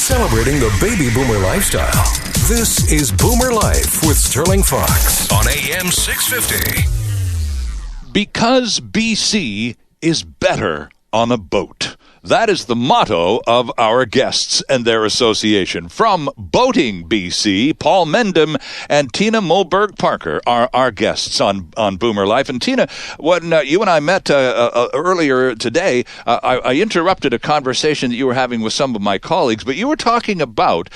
Celebrating the baby boomer lifestyle. This is Boomer Life with Sterling Fox on AM 650. Because BC is better on a boat. That is the motto of our guests and their association. From Boating BC, Paul Mendham and Tina Moberg-Parker are our guests on Boomer Life. And Tina, when you and I met earlier today, I interrupted a conversation that you were having with some of my colleagues, but you were talking about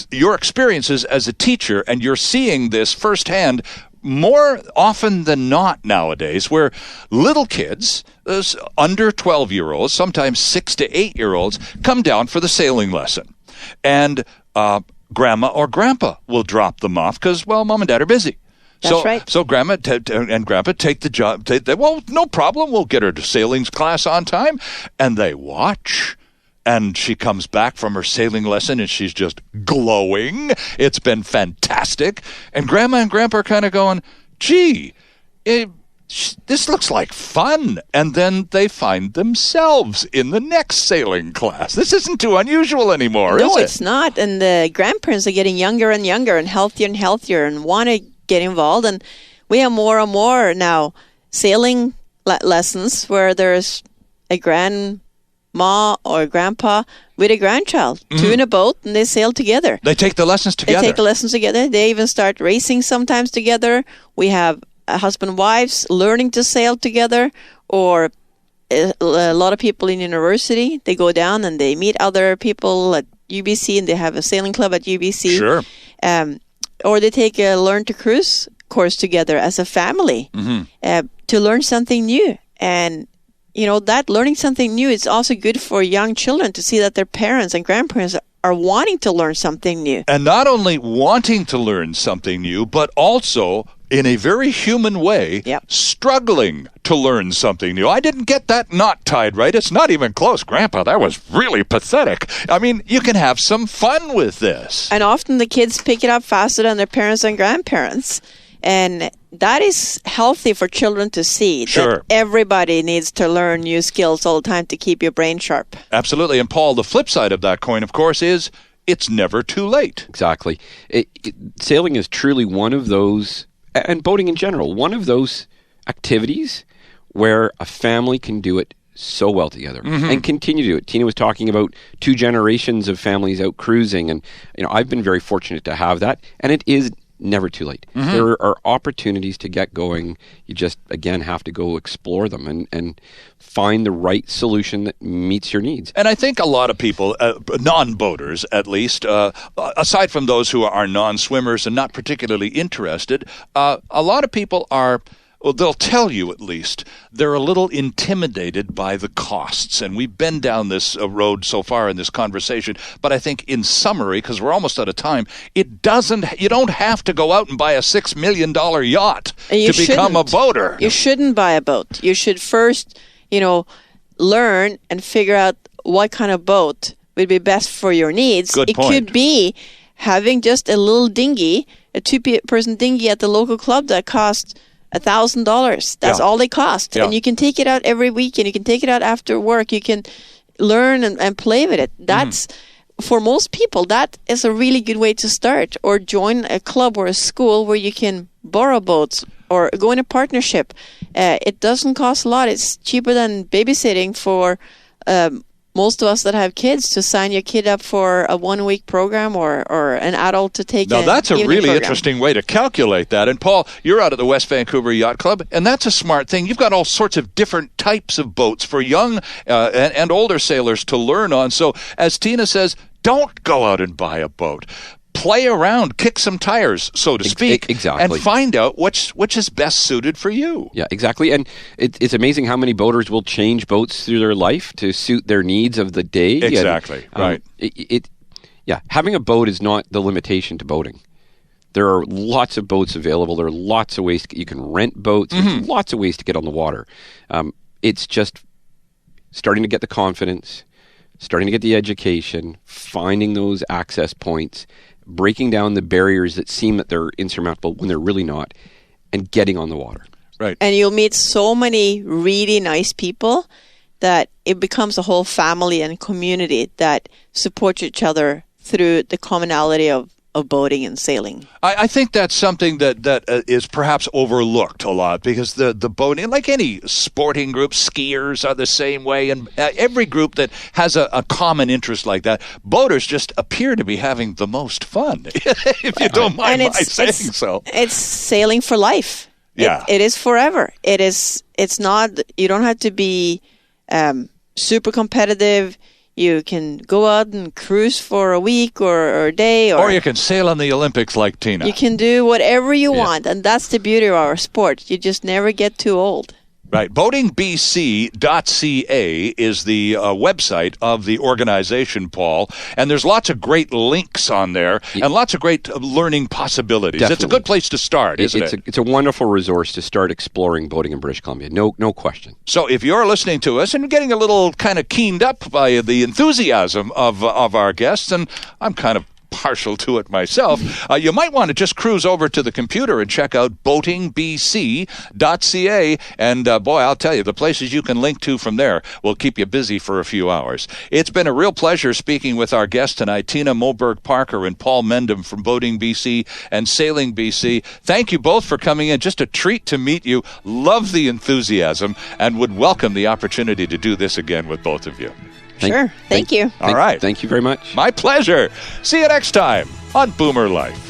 your experiences as a teacher, and you're seeing this firsthand more often than not nowadays, where little kids, under 12-year-olds, sometimes 6 to 8-year-olds, come down for the sailing lesson. And grandma or grandpa will drop them off because, well, mom and dad are busy. That's right. So grandma and grandpa take the job. Well, no problem. We'll get her to sailing class on time. And they watch. And she comes back from her sailing lesson, and she's just glowing. It's been fantastic. And Grandma and Grandpa are kind of going, gee, this looks like fun. And then they find themselves in the next sailing class. This isn't too unusual anymore, is it? No, it's not. And the grandparents are getting younger and younger and healthier and want to get involved. And we have more and more now sailing lessons where there's a grandma or grandpa with a grandchild, two in a boat, and they sail together. They take the lessons together. They even start racing sometimes together. We have husband and wives learning to sail together, or a lot of people in university, they go down and they meet other people at UBC, and they have a sailing club at UBC. Sure. Or they take a Learn to Cruise course together as a family to learn something new. And you know, that learning something new is also good for young children to see that their parents and grandparents are wanting to learn something new. And not only wanting to learn something new, but also, in a very human way, struggling to learn something new. I didn't get that knot tied right. It's not even close. Grandpa, that was really pathetic. I mean, you can have some fun with this. And often the kids pick it up faster than their parents and grandparents. And that is healthy for children to see. Sure. That everybody needs to learn new skills all the time to keep your brain sharp. Absolutely. And Paul, the flip side of that coin, of course, is it's never too late. Exactly. Sailing is truly one of those, and boating in general, one of those activities where a family can do it so well together and continue to do it. Tina was talking about 2 generations of families out cruising, and I've been very fortunate to have that, and it is never too late. There are opportunities to get going. You just, again, have to go explore them and find the right solution that meets your needs. And I think a lot of people, non-boaters at least, aside from those who are non-swimmers and not particularly interested, a lot of people are, well, they'll tell you at least, they're a little intimidated by the costs. And we've been down this road so far in this conversation. But I think in summary, because we're almost out of time, you don't have to go out and buy a $6 million yacht to become a boater. You shouldn't buy a boat. You should first, learn and figure out what kind of boat would be best for your needs. Good point. It could be having just a little dinghy, a 2-person dinghy at the local club that costs $1,000. That's all they cost. And you can take it out every weekend. You can take it out after work. You can learn and play with it. That's, for most people, that is a really good way to start. Or join a club or a school where you can borrow boats or go in a partnership. It doesn't cost a lot. It's cheaper than babysitting for most of us that have kids, to sign your kid up for a 1-week program or an adult to take Now, that's a really program. interesting way to calculate that. And, Paul, you're out at the West Vancouver Yacht Club, and that's a smart thing. You've got all sorts of different types of boats for young and older sailors to learn on. So, as Tina says, don't go out and buy a boat. Play around, kick some tires, so to speak, exactly, and find out which is best suited for you. Yeah, exactly. And it's amazing how many boaters will change boats through their life to suit their needs of the day. Exactly, and, right. Having a boat is not the limitation to boating. There are lots of boats available. There are lots of ways you can rent boats. There's lots of ways to get on the water. It's just starting to get the confidence, starting to get the education, finding those access points, breaking down the barriers that seem that they're insurmountable when they're really not, and getting on the water. Right. And you'll meet so many really nice people that it becomes a whole family and community that supports each other through the commonality of boating and sailing. I think that's something that is perhaps overlooked a lot, because the boating, like any sporting group, skiers are the same way, and every group that has a common interest like that, boaters just appear to be having the most fun, if you don't mind my saying so. It's sailing for life. Yeah. It is forever. It's not, you don't have to be super competitive. You can go out and cruise for a week or a day. Or you can sail in the Olympics like Tina. You can do whatever you want, and that's the beauty of our sport. You just never get too old. Right. BoatingBC.ca is the website of the organization, Paul, and there's lots of great links on there and lots of great learning possibilities. Definitely. It's a good place to start, isn't it? It's a wonderful resource to start exploring boating in British Columbia. No question. So if you're listening to us and getting a little kind of keened up by the enthusiasm of our guests, and I'm kind of partial to it myself, you might want to just cruise over to the computer and check out boatingbc.ca, and boy, I'll tell you, the places you can link to from there will keep you busy for a few hours. It's been a real pleasure speaking with our guests tonight, Tina Moberg-Parker and Paul Mendham from Boating BC and Sailing BC. Thank you both for coming in. Just a treat to meet you. Love the enthusiasm and would welcome the opportunity to do this again with both of you. Sure. Thank you. All right. Thank you very much. My pleasure. See you next time on Boomer Life.